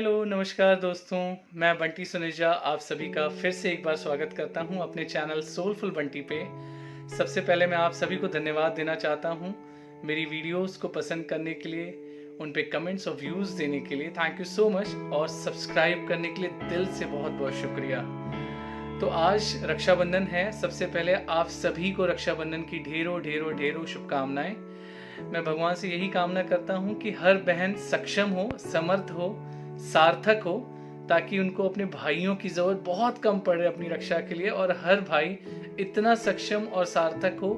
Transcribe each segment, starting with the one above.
Hello, नमस्कार दोस्तों। मैं बंटी सुनेजा आप सभी का फिर से एक बार स्वागत करता हूं अपने चैनल सोलफुल बंटी पे। सबसे पहले मैं आप सभी को धन्यवाद देना चाहता हूं मेरी वीडियोस को पसंद करने के लिए, उन पे कमेंट्स और व्यूज़ देने के लिए। Thank you so much. और सब्सक्राइब करने के लिए दिल से बहुत बहुत शुक्रिया। तो आज रक्षाबंधन है। सबसे पहले आप सभी को रक्षाबंधन की ढेरों ढेरों ढेरों शुभकामनाएं। मैं भगवान से यही कामना करता हूँ कि हर बहन सक्षम हो, समर्थ हो, सार्थक हो, ताकि उनको अपने भाइयों की ज़रूरत बहुत कम पड़े अपनी रक्षा के लिए, और हर भाई इतना सक्षम और सार्थक हो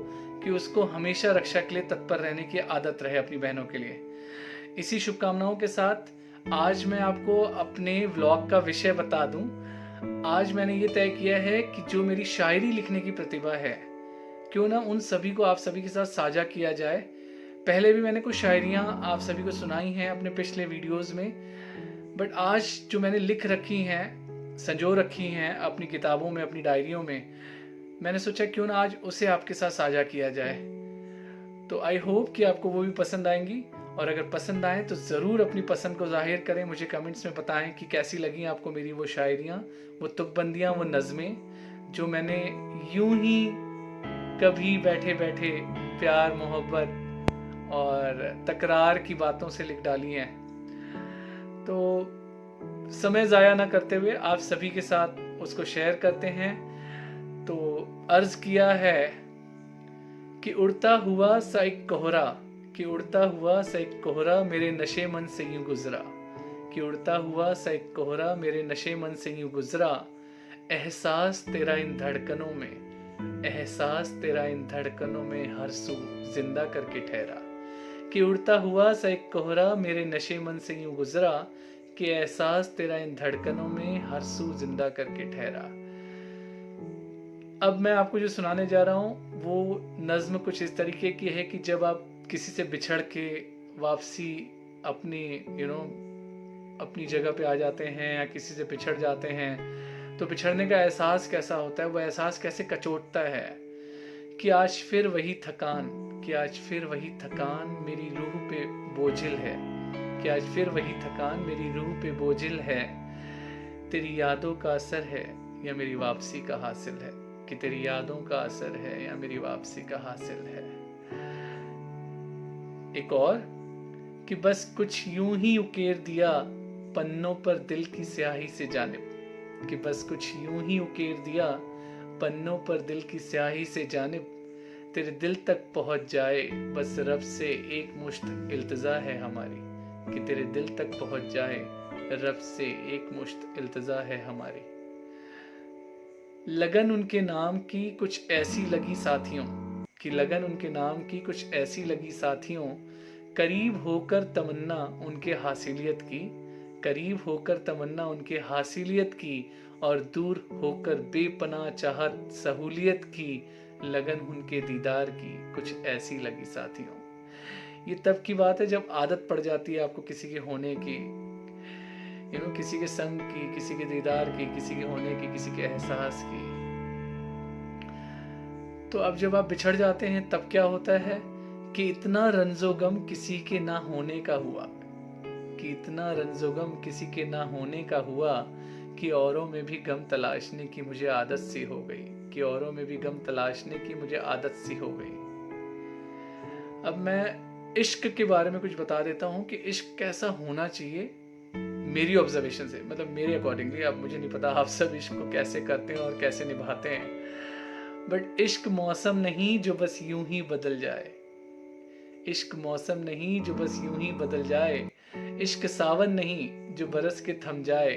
कि उसको हमेशा रक्षा के लिए तत्पर रहने की आदत रहे अपनी बहनों के लिए। इसी शुभकामनाओं के साथ आज मैं आपको अपने व्लॉग का विषय बता दूं। आज मैंने ये तय किया है कि जो मेरी शायरी लिखने की प्रतिभा है, क्यों ना उन सभी को आप सभी के साथ साझा किया जाए। पहले भी मैंने कुछ शायरियाँ आप सभी को सुनाई हैं अपने पिछले वीडियोस में, बट आज जो मैंने लिख रखी हैं, संजो रखी हैं अपनी किताबों में, अपनी डायरियों में, मैंने सोचा क्यों ना आज उसे आपके साथ साझा किया जाए। तो आई होप कि आपको वो भी पसंद आएंगी, और अगर पसंद आए तो ज़रूर अपनी पसंद को जाहिर करें, मुझे कमेंट्स में बताएं कि कैसी लगी आपको मेरी वो शायरियाँ, वो तुकबंदियाँ, वो नज़में जो मैंने यूं ही कभी बैठे बैठे प्यार, मोहब्बत और तकरार की बातों से लिख डाली हैं। तो समय ज़ाया ना करते हुए आप सभी के साथ उसको शेयर करते हैं। तो अर्ज़ किया है कि उड़ता हुआ सा एक कोहरा, कि उड़ता हुआ सा एक कोहरा मेरे नशे मन से यूं गुजरा, कि उड़ता हुआ सा एक कोहरा मेरे नशे मन से यूं गुजरा, एहसास तेरा इन धड़कनों में, एहसास तेरा इन धड़कनों में हर सू जिंदा करके ठहरा, कि उड़ता हुआ सा एक कोहरा मेरे नशे मन से यूं गुजरा, कि एहसास तेरा इन धड़कनों में हर सू जिंदा करके ठहरा। अब मैं आपको जो सुनाने जा रहा हूँ वो नज्म कुछ इस तरीके की है कि जब आप किसी से बिछड़ के वापसी अपनी अपनी जगह पे आ जाते हैं, या किसी से बिछड़ जाते हैं, तो बिछड़ने का एहसास कैसा होता है, वो एहसास कैसे कचोटता है कि आज फिर वही थकान, कि आज फिर वही थकान मेरी रूह पे बोझिल है, कि आज फिर वही थकान मेरी रूह पे बोझिल है, तेरी यादों का असर है या मेरी वापसी का हासिल है, कि तेरी यादों का असर है या मेरी वापसी का हासिल है। एक और कि बस कुछ यूं ही उकेर दिया पन्नों पर दिल की स्याही से जानिब, कि बस कुछ यूं ही उकेर दिया पन्नों पर दिल की स्याही से जानिब, तेरे दिल तक पहुंच जाए बस रब से एक मुश्त इल्तिजा है हमारी, कि तेरे दिल तक पहुंच जाए रब से एक मुश्त इल्तिजा है हमारी। लगन उनके नाम की कुछ ऐसी लगी साथियों, कि लगन उनके नाम की कुछ ऐसी लगी साथियों, करीब होकर तमन्ना उनके हासिलियत की, करीब होकर तमन्ना उनके हासिलियत की, और दूर होकर बेपनाह चाहत सहूलियत की, लगन उनके दीदार की कुछ ऐसी लगी साथियों। ये तब की बात है जब आदत पड़ जाती है आपको किसी के होने की, किसी के संग की, किसी के दीदार की, किसी के होने की, किसी के एहसास की। तो अब जब आप बिछड़ जाते हैं तब क्या होता है कि इतना रंजो गम किसी के ना होने का हुआ, कि इतना रंजो गम किसी के ना होने का हुआ, कि औरों में भी गम तलाशने की मुझे आदत सी हो गई, कि औरों में भी गम तलाशने की मुझे आदत सी हो गई। अब मैं इश्क के बारे में कुछ बता देता हूँ कि इश्क कैसा होना चाहिए मेरी ऑब्जर्वेशन से, मतलब मेरे अकॉर्डिंगली। अब मुझे नहीं पता आप सब इश्क को कैसे करते हैं और कैसे निभाते हैं, बट इश्क मौसम नहीं जो बस यूं ही बदल जाए, इश्क मौसम नहीं जो बस यूं ही बदल जाए, इश्क सावन नहीं जो बरस के थम जाए,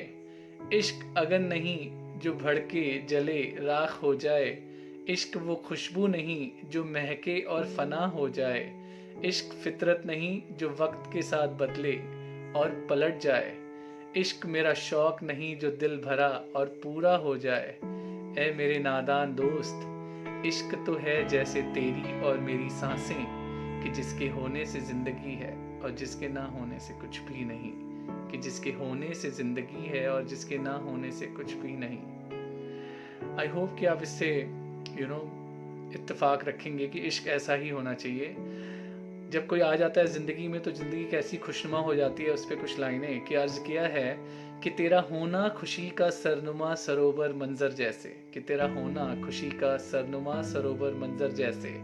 इश्क अगन नहीं जो भड़के जले राख हो जाए, इश्क वो खुशबू नहीं जो महके और फना हो जाए, इश्क फितरत नहीं जो वक्त के साथ बदले और पलट जाए, इश्क मेरा शौक नहीं जो दिल भरा और पूरा हो जाए। ऐ मेरे नादान दोस्त, इश्क तो है जैसे तेरी और मेरी सांसें, कि जिसके होने से जिंदगी है और जिसके ना होने से कुछ भी नहीं, कि जिसके होने से जिंदगी है और जिसके ना होने से कुछ भी नहीं। आई होप कि आप इससे इत्तेफाक रखेंगे कि इश्क ऐसा ही होना चाहिए। जब कोई आ जाता है ज़िंदगी में तो ज़िंदगी कैसी खुशनुमा हो जाती है। उस पर कुछ लाइनें कि अर्ज़ किया है कि तेरा होना खुशी का सरनुमा सरोवर मंजर जैसे, कि तेरा होना खुशी का सरनुमा सरोवर मंजर जैसे,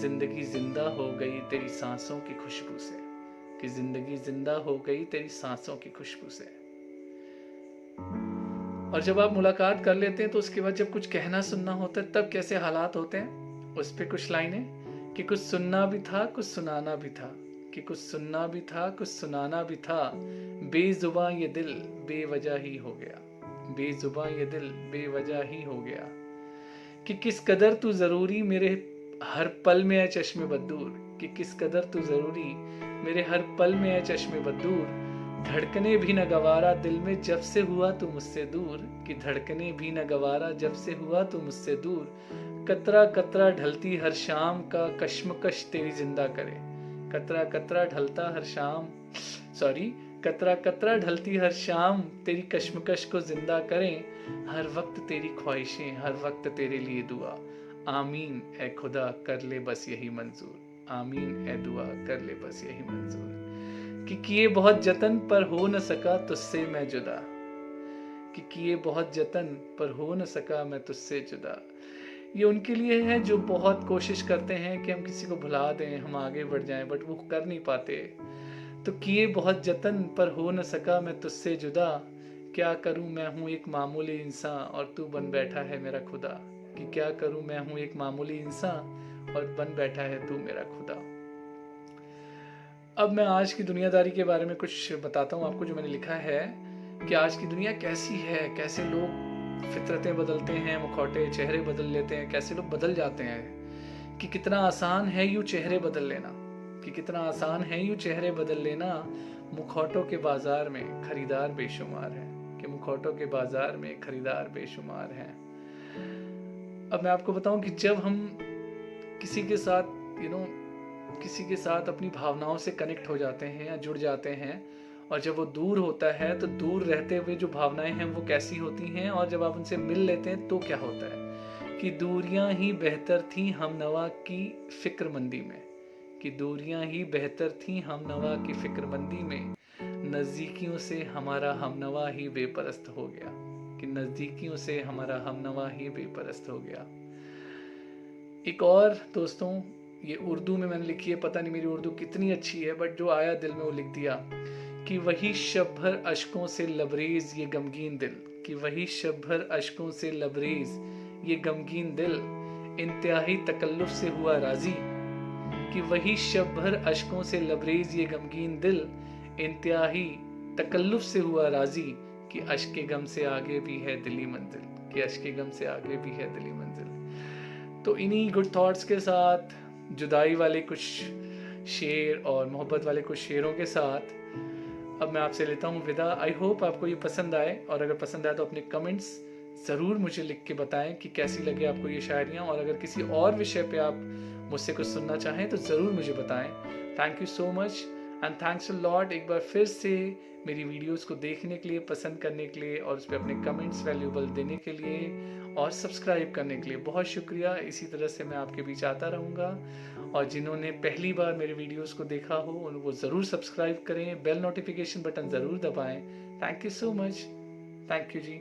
ज़िंदगी ज़िंदा हो गई तेरी सांसों की खुशबू से, कि ज़िंदगी ज़िंदा हो गई तेरी सांसों की खुशबू से। और जब आप मुलाकात कर लेते हैं तो उसके बाद जब कुछ कहना सुनना होता है तब कैसे हालात होते हैं। उस पर कुछ लाइनें कि कुछ सुनना भी था कुछ सुनाना भी था, कि कुछ सुनना भी था कुछ सुनाना भी था, बेजुबां ये दिल बेवजह ही हो गया, बेजुबां ये दिल बेवजह ही हो गया, कि किस कदर तू ज़रूरी मेरे हर पल में है चश्मे बदूर, कि किस कदर तू ज़रूरी मेरे हर पल में है चश्मे बदूर, धड़कने भी न गवारा दिल में जब से हुआ तू मुझसे दूर, कि धड़कने भी न गवारा जब से हुआ तू मुझसे दूर, कतरा कतरा ढलती हर शाम का कश्मकश तेरी जिंदा करे, कतरा कतरा ढलता हर शाम कतरा कतरा ढलती हर शाम तेरी कश्मकश को जिंदा करें, हर वक्त तेरी ख्वाहिशें हर वक्त तेरे लिए दुआ, आमीन ए खुदा कर ले बस यही मंजूर, आमीन ए दुआ कर ले बस यही मंजूर, कि किए बहुत जतन पर हो न सका तुझसे मैं जुदा, कि किए बहुत जतन पर हो न सका मैं तुझसे जुदा। ये उनके लिए है जो बहुत कोशिश करते हैं कि हम किसी को भुला दें, हम आगे बढ़ जाएं, बट वो कर नहीं पाते। तो किए बहुत जतन पर हो न सका मैं तुझसे जुदा, क्या करूं मैं हूं एक मामूली इंसान और तू बन बैठा है मेरा खुदा, कि क्या करूं मैं हूं एक मामूली इंसान और बन बैठा है तू मेरा खुदा। अब मैं आज की दुनियादारी के बारे में कुछ बताता हूँ आपको, जो मैंने लिखा है कि आज की दुनिया कैसी है, कैसे लोग फितरतें बदलते हैं, मुखौटे चेहरे बदल लेते हैं, कैसे लोग बदल जाते हैं, कि कितना आसान है यूँ चेहरे बदल लेना, कि कितना आसान है यूँ चेहरे बदल लेना, मुखौटों के बाजार में खरीदार बेशुमार हैं, कि मुखौटों के बाजार में खरीदार बेशुमार हैं। अब मैं आपको बताऊं कि जब हम किसी के साथ किसी के साथ अपनी भावनाओं से कनेक्ट हो जाते हैं या जुड़ जाते हैं, और जब वो दूर होता है तो दूर रहते हुए जो भावनाएं हैं वो कैसी होती हैं, और जब आप उनसे मिल लेते हैं तो क्या होता है, कि दूरियां ही बेहतर थी हमनवा की फिक्रमंदी में, कि दूरियां ही बेहतर थी हमनवा की फिक्रमंदी में, नज़दीकियों से हमारा हमनवा ही बेपरस्त हो गया, कि नज़दीकियों से हमारा हमनवा ही बेपरस्त हो गया। एक और दोस्तों, ये उर्दू में मैंने लिखी है, पता नहीं मेरी उर्दू कितनी अच्छी है, बट जो आया दिल में वो लिख दिया, कि वही शब भर अश्कों से लबरेज ये गमगीन दिल, कि वही शब भर अश्कों से लबरेज ये गमगीन दिल, इंतहाई तकल्लुफ से हुआ राजी, कि वही शब भर अश्कों से लबरेज ये गमगीन दिल, इंतहाई तकल्लुफ से हुआ राजी, कि अश्के गम से आगे भी है दिली मंजिल, कि अश्के गम से आगे भी है दिली मंजिल। तो इन्हीं गुड थॉट्स के साथ, जुदाई वाले कुछ शेर और मोहब्बत वाले कुछ शेरों के साथ अब मैं आपसे लेता हूँ विदा। आई होप आपको ये पसंद आए, और अगर पसंद आए तो अपने कमेंट्स ज़रूर मुझे लिख के बताएं कि कैसी लगी आपको ये शायरियाँ, और अगर किसी और विषय पे आप मुझसे कुछ सुनना चाहें तो ज़रूर मुझे बताएं। Thank you so much and thanks a lot एक बार फिर से मेरी वीडियोस को देखने के लिए, पसंद करने के लिए, और उस पर अपने कमेंट्स वैल्यूबल देने के लिए और सब्सक्राइब करने के लिए बहुत शुक्रिया। इसी तरह से मैं आपके बीच आता रहूँगा, और जिन्होंने पहली बार मेरे वीडियोस को देखा हो वो ज़रूर सब्सक्राइब करें, बेल नोटिफिकेशन बटन ज़रूर दबाएं। Thank you so much, thank you ji.